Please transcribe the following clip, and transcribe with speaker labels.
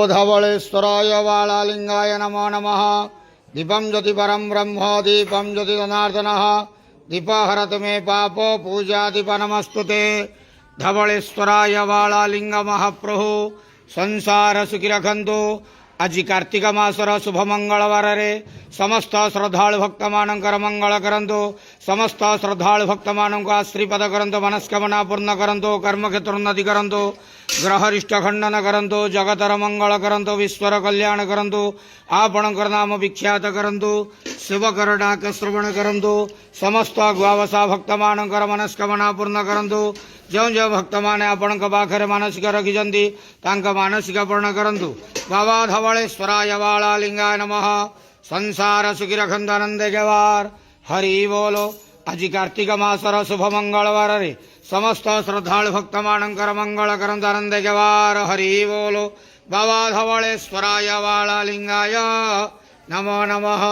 Speaker 1: धवळेश्वराय बालालिंगाय नमो नमः। दीपं ज्योति परं ब्रह्म दीपं ज्योति जनार्दनः दीपहरत मे पापो पूजा दीप नमस्तुते। धवळेश्वराय बालालिंग महाप्रभु संसार सुखी रखंतु। आज कार्तिक मासर शुभ मंगलवार रे समस्त श्रद्धालु भक्त मानकर मंगल करंतु। समस्त श्रद्धालु भक्त मानक आश्रीपद करंतु। मनस्कामना पूर्ण करंतु। कर्म क्षेत्र उन्नति करंतु। ग्रहरिष्ट खंडन करंतु। जगतर मंगल करंतु। विश्वर कल्याण करंतु। आपणकर नाम विख्यात करंतु। शिवकर डाक श्रवण करंतु। समस्त गुआवसा भक्त मानकर मनस्कामना पूर्ण करंतु। जो जो भक्त माने आपण पाखे मानसिक रखिंट मानसिक पूर्ण करंतु। बाबा धवळेश्वराय बालालिंगाय नमः। संसार सुखी रखंतु आनंद जवार हरि बोलो। आज कार्तिक मासर शुभ मंगलवार रे समस्त श्रद्धालु भक्त मानकर मंगल करंतु आनंद जवार हरि बोलो। बाबा धवळेश्वराय बालालिंगाय नमो नमः।